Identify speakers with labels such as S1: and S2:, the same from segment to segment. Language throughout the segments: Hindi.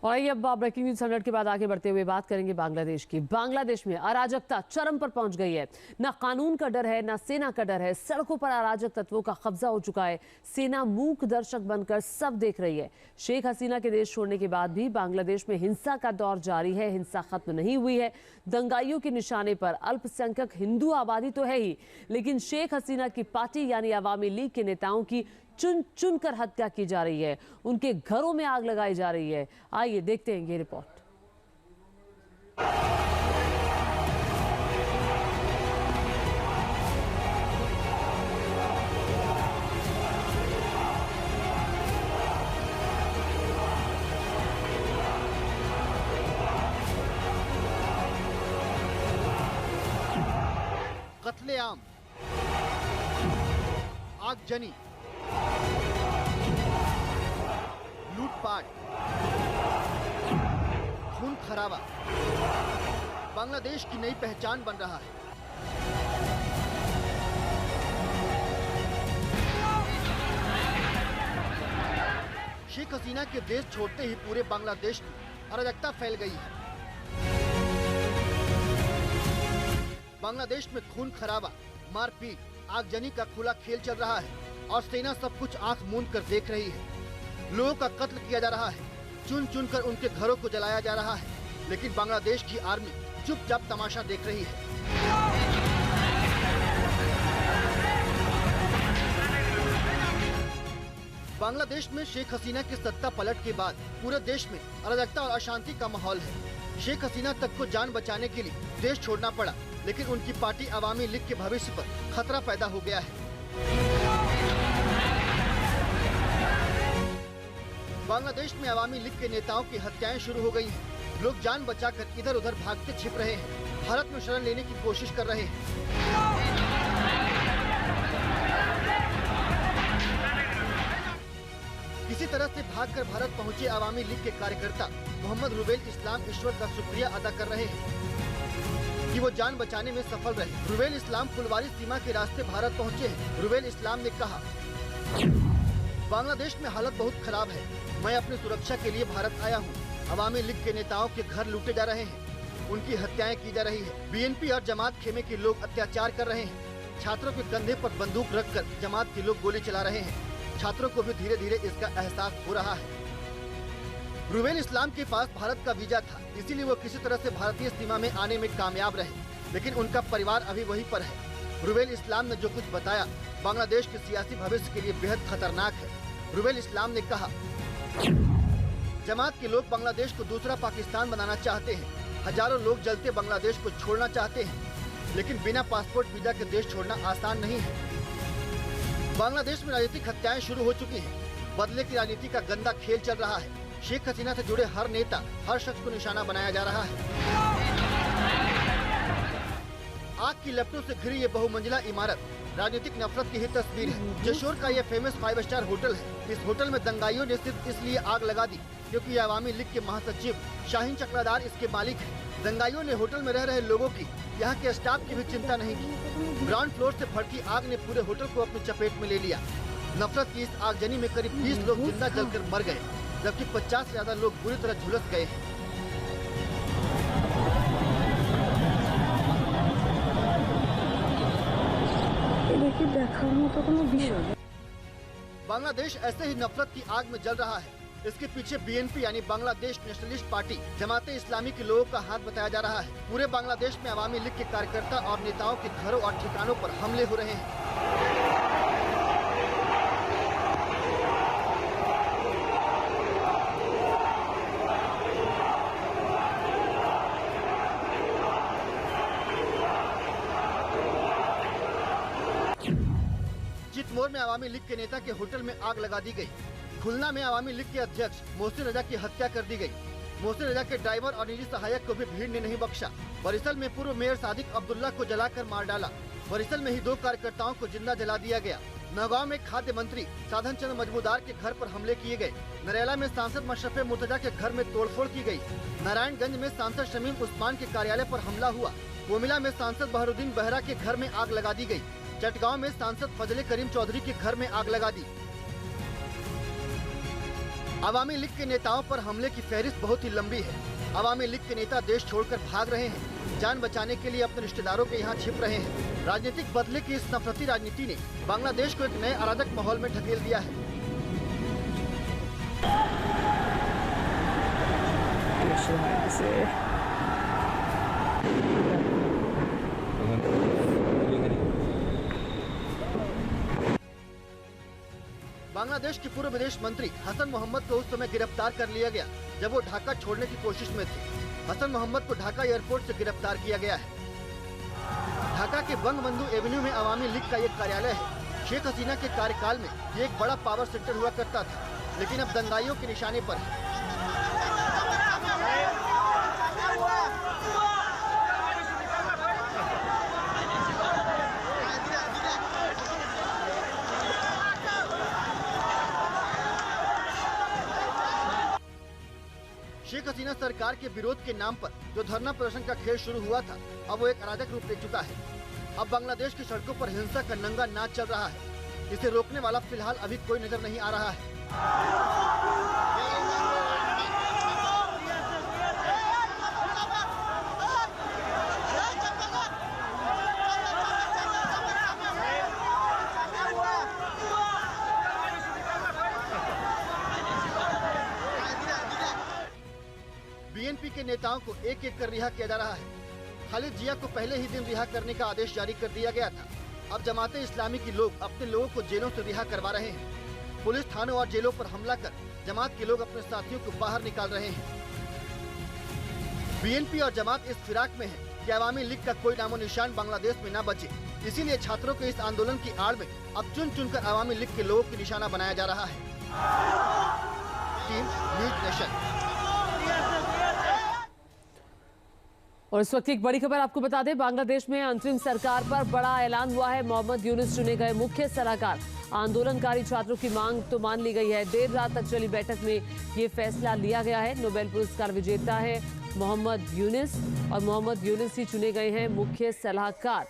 S1: और आइए अब ब्रेकिंग न्यूज 100 के बाद आगे बढ़ते हुए बात करेंगे बांग्लादेश की। बांग्लादेश में अराजकता चरम पर पहुंच गई है। ना कानून का डर है, ना सेना का डर है। सड़कों पर अराजक तत्वों का कब्जा हो चुका है। सेना मूक दर्शक बनकर सब देख रही है। शेख हसीना के देश छोड़ने के बाद भी बांग्लादेश में हिंसा का दौर जारी है। हिंसा खत्म नहीं हुई है। दंगाइयों के निशाने पर अल्पसंख्यक हिंदू आबादी तो है ही, लेकिन शेख हसीना की पार्टी यानी अवामी लीग के नेताओं की चुन चुन कर हत्या की जा रही है। उनके घरों में आग लगाई जा रही है। आइए देखते हैं ये रिपोर्ट।
S2: कत्लेआम, आगजनी, लूटपाट, खून खराबा बांग्लादेश की नई पहचान बन रहा है। शेख हसीना के देश छोड़ते ही पूरे बांग्लादेश में अराजकता फैल गई है। बांग्लादेश में खून खराबा, मारपीट, आगजनी का खुला खेल चल रहा है और सेना सब कुछ आंख मूंद कर देख रही है। लोगों का कत्ल किया जा रहा है, चुन चुन कर उनके घरों को जलाया जा रहा है, लेकिन बांग्लादेश की आर्मी चुपचाप तमाशा देख रही है। बांग्लादेश में शेख हसीना की सत्ता पलट के बाद पूरे देश में अराजकता और अशांति का माहौल है। शेख हसीना तक को जान बचाने के लिए देश छोड़ना पड़ा, लेकिन उनकी पार्टी अवामी लीग के भविष्य पर खतरा पैदा हो गया है। बांग्लादेश में अवामी लीग के नेताओं की हत्याएं शुरू हो गई हैं। लोग जान बचाकर इधर उधर भागते छिप रहे हैं, भारत में शरण लेने की कोशिश कर रहे हैं। किसी तरह से भागकर भारत पहुंचे अवामी लीग के कार्यकर्ता मोहम्मद रुबेल इस्लाम ईश्वर का शुक्रिया अदा कर रहे हैं कि वो जान बचाने में सफल रहे। रुबेल इस्लाम फुलवारी सीमा के रास्ते भारत पहुंचे हैं। रुबेल इस्लाम ने कहा, बांग्लादेश में हालत बहुत खराब है। मैं अपनी सुरक्षा के लिए भारत आया हूँ। अवामी लीग के नेताओं के घर लूटे जा रहे हैं, उनकी हत्याएं की जा रही है। बीएनपी और जमात खेमे के लोग अत्याचार कर रहे हैं। छात्रों के कंधे पर बंदूक रखकर जमात के लोग गोली चला रहे हैं। छात्रों को भी धीरे धीरे इसका एहसास हो रहा है। रुबेल इस्लाम के पास भारत का वीजा था, इसीलिए वो किसी तरह से भारतीय सीमा में आने में कामयाब रहे, लेकिन उनका परिवार अभी वहीं पर है। रुबेल इस्लाम ने जो कुछ बताया बांग्लादेश के सियासी भविष्य के लिए बेहद खतरनाक है। रुबेल इस्लाम ने कहा, जमात के लोग बांग्लादेश को दूसरा पाकिस्तान बनाना चाहते हैं। हजारों लोग जलते बांग्लादेश को छोड़ना चाहते हैं, लेकिन बिना पासपोर्ट वीजा के देश छोड़ना आसान नहीं है। बांग्लादेश में राजनीतिक हत्याएं शुरू हो चुकी हैं। बदले की राजनीति का गंदा खेल चल रहा है। शेख हसीना से जुड़े हर नेता, हर शख्स को निशाना बनाया जा रहा है। आग की लपटों से घिरी ये बहुमंजिला इमारत राजनीतिक नफरत की ही तस्वीर है। जशोर का ये फेमस 5 स्टार होटल है। इस होटल में दंगाइयों ने सिर्फ इसलिए आग लगा दी क्योंकि अवामी लीग के महासचिव शाहीन चक्रधार इसके मालिक है। दंगाइयों ने होटल में रह रहे लोगों की, यहाँ के स्टाफ की भी चिंता नहीं की। ग्राउंड फ्लोर से भड़की आग ने पूरे होटल को अपनी चपेट में ले लिया। नफरत की इस आगजनी में करीब 20 लोग जिंदा जलकर मर गए, जबकि 50 से ज्यादा लोग बुरी तरह झुलस गए हैं। बांग्लादेश ऐसे ही नफरत की आग में जल रहा है। इसके पीछे बीएनपी यानी बांग्लादेश नेशनलिस्ट पार्टी जमाते इस्लामी के लोगों का हाथ बताया जा रहा है। पूरे बांग्लादेश में अवामी लीग के कार्यकर्ता और नेताओं के घरों और ठिकानों पर हमले हो रहे हैं। चितमोर में अवामी लीग के नेता के होटल में आग लगा दी गई। खुलना में अवामी लीग के अध्यक्ष मोहसिन रजा की हत्या कर दी गई। मोहसिन रजा के ड्राइवर और निजी सहायक को भी भीड़ ने नहीं बख्शा। बरिसल में पूर्व मेयर सादिक अब्दुल्ला को जलाकर मार डाला। बरिसल में ही 2 कार्यकर्ताओं को जिंदा जला दिया गया। नौगांव में खाद्य मंत्री साधन चंद मजमूदार के घर पर हमले किए गए। नरेला में सांसद मशरफे मुर्तजा के घर में तोड़फोड़ की गई। नारायणगंज में सांसद शमीम उस्मान के कार्यालय पर हमला हुआ। कोमिला में सांसद बहरुद्दीन बेहरा के घर में आग लगा दी गई। चटगांव में सांसद फजले करीम चौधरी के घर में आग लगा दी। अवामी लीग के नेताओं पर हमले की फहरिस्त बहुत ही लंबी है। अवामी लीग के नेता देश छोड़कर भाग रहे हैं, जान बचाने के लिए अपने रिश्तेदारों के यहाँ छिप रहे हैं। राजनीतिक बदले की इस नफरती राजनीति ने बांग्लादेश को एक नए अराजक माहौल में ढकेल दिया है। बांग्लादेश के पूर्व विदेश मंत्री हसन मोहम्मद को उस समय गिरफ्तार कर लिया गया जब वो ढाका छोड़ने की कोशिश में थे। हसन मोहम्मद को ढाका एयरपोर्ट से गिरफ्तार किया गया है। ढाका के बंगबंधु एवेन्यू में अवामी लीग का एक कार्यालय है। शेख हसीना के कार्यकाल में ये एक बड़ा पावर सेंटर हुआ करता था, लेकिन अब दंगाइयों के निशाने पर है। शेख हसीना सरकार के विरोध के नाम पर जो धरना प्रदर्शन का खेल शुरू हुआ था, अब वो एक अराजक रूप ले चुका है। अब बांग्लादेश की सड़कों पर हिंसा का नंगा नाच चल रहा है। इसे रोकने वाला फिलहाल अभी कोई नजर नहीं आ रहा है। बीएनपी के नेताओं को एक एक कर रिहा किया जा रहा है। खालिद जिया को पहले ही दिन रिहा करने का आदेश जारी कर दिया गया था। अब जमाते इस्लामी के लोग अपने लोगों को जेलों से रिहा करवा रहे हैं। पुलिस थानों और जेलों पर हमला कर जमात के लोग अपने साथियों को बाहर निकाल रहे हैं। बीएनपी और जमात इस फिराक में है कि अवामी लीग का कोई नामो निशान बांग्लादेश में न बचे। इसीलिए छात्रों के इस आंदोलन की आड़ में अब चुन चुनकर अवामी लीग के लोगों की निशाना बनाया जा रहा है। Team news nation.
S1: और इस वक्त एक बड़ी खबर आपको बता दें, बांग्लादेश में अंतरिम सरकार पर बड़ा ऐलान हुआ है। मोहम्मद यूनुस चुने गए मुख्य सलाहकार। आंदोलनकारी छात्रों की मांग तो मान ली गई है। देर रात तक चली बैठक में ये फैसला लिया गया है। नोबेल पुरस्कार विजेता है मोहम्मद यूनुस और मोहम्मद यूनुस ही चुने गए हैं मुख्य सलाहकार।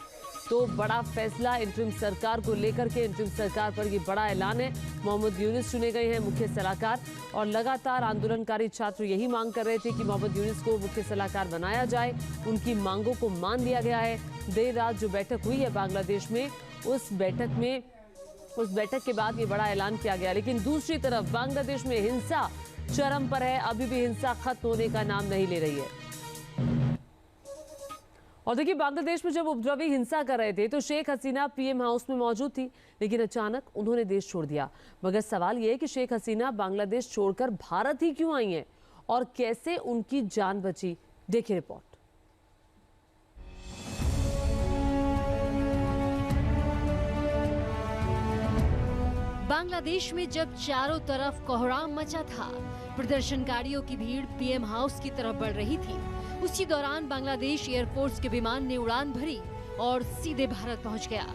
S1: तो बड़ा फैसला इंटरिम सरकार को लेकर के, इंटरिम सरकार पर ये बड़ा ऐलान है। मोहम्मद यूनुस चुने गए हैं मुख्य सलाहकार और लगातार आंदोलनकारी छात्र यही मांग कर रहे थे कि मोहम्मद यूनुस को मुख्य सलाहकार बनाया जाए। उनकी मांगों को मान लिया गया है। देर रात जो बैठक हुई है बांग्लादेश में, उस बैठक के बाद ये बड़ा ऐलान किया गया। लेकिन दूसरी तरफ बांग्लादेश में हिंसा चरम पर है। अभी भी हिंसा खत्म होने का नाम नहीं ले रही है। और देखिए, बांग्लादेश में जब उपद्रवी हिंसा कर रहे थे तो शेख हसीना पीएम हाउस में मौजूद थी, लेकिन अचानक उन्होंने देश छोड़ दिया। मगर सवाल यह है कि शेख हसीना बांग्लादेश छोड़कर भारत ही क्यों आई हैं और कैसे उनकी जान बची। देखिए रिपोर्ट।
S3: बांग्लादेश में जब चारों तरफ कोहराम मचा था, प्रदर्शनकारियों की भीड़ पीएम हाउस की तरफ बढ़ रही थी, उसी दौरान बांग्लादेश एयरफोर्स के विमान ने उड़ान भरी और सीधे भारत पहुंच गया।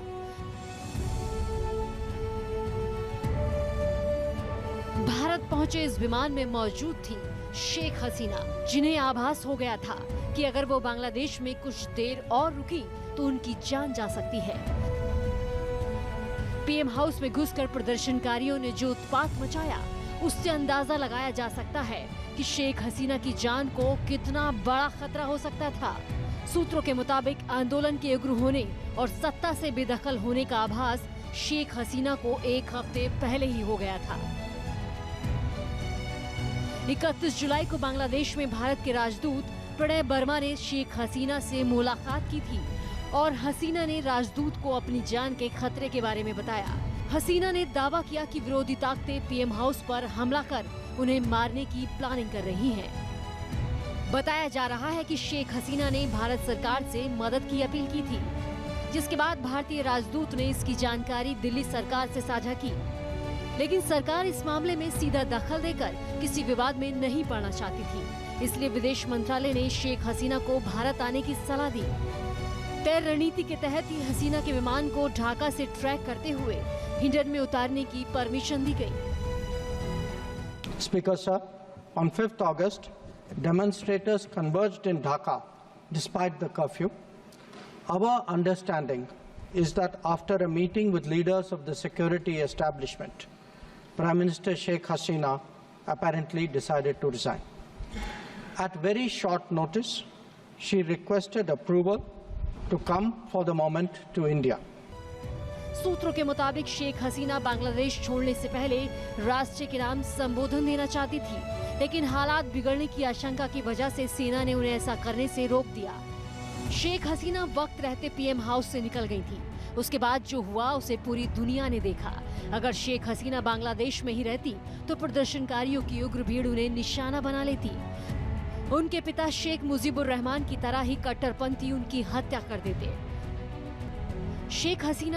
S3: भारत पहुंचे इस विमान में मौजूद थी शेख हसीना, जिन्हें आभास हो गया था कि अगर वो बांग्लादेश में कुछ देर और रुकी तो उनकी जान जा सकती है। पीएम हाउस में घुसकर प्रदर्शनकारियों ने जो उत्पात मचाया, उससे अंदाजा लगाया जा सकता है कि शेख हसीना की जान को कितना बड़ा खतरा हो सकता था। सूत्रों के मुताबिक आंदोलन के उग्र होने और सत्ता से बेदखल होने का आभास शेख हसीना को एक हफ्ते पहले ही हो गया था। 31 जुलाई को बांग्लादेश में भारत के राजदूत प्रणय वर्मा ने शेख हसीना से मुलाकात की थी और हसीना ने राजदूत को अपनी जान के खतरे के बारे में बताया। हसीना ने दावा किया कि विरोधी ताकतें पीएम हाउस पर हमला कर उन्हें मारने की प्लानिंग कर रही हैं। बताया जा रहा है कि शेख हसीना ने भारत सरकार से मदद की अपील की थी, जिसके बाद भारतीय राजदूत ने इसकी जानकारी दिल्ली सरकार से साझा की। लेकिन सरकार इस मामले में सीधा दखल देकर किसी विवाद में नहीं पड़ना चाहती थी, इसलिए विदेश मंत्रालय ने शेख हसीना को भारत आने की सलाह दी। तय रणनीति के तहत ही हसीना के विमान को ढाका से ट्रैक करते हुए हिंडन में उतारने की परमिशन दी गई।
S4: Speaker sir, on 5th August, demonstrators converged in Dhaka despite the curfew. Our understanding is that after a meeting with leaders of the security establishment, Prime Minister Sheikh Hasina apparently decided to resign. At very short notice, she requested approval to come for the moment to India.
S3: सूत्रों के मुताबिक शेख हसीना बांग्लादेश छोड़ने से पहले राष्ट्र के नाम संबोधन देना चाहती थी, लेकिन हालात बिगड़ने की आशंका की वजह से सेना ने उन्हें ऐसा करने से रोक दिया। शेख हसीना वक्त रहते पीएम हाउस से निकल गई थी। उसके बाद जो हुआ उसे पूरी दुनिया ने देखा। अगर शेख हसीना बांग्लादेश में ही रहती तो प्रदर्शनकारियों की उग्र भीड़ उन्हें निशाना बना लेती। उनके पिता शेख मुजीबुर रहमान की तरह ही कट्टरपंथी उनकी हत्या कर देते। शेख हसीना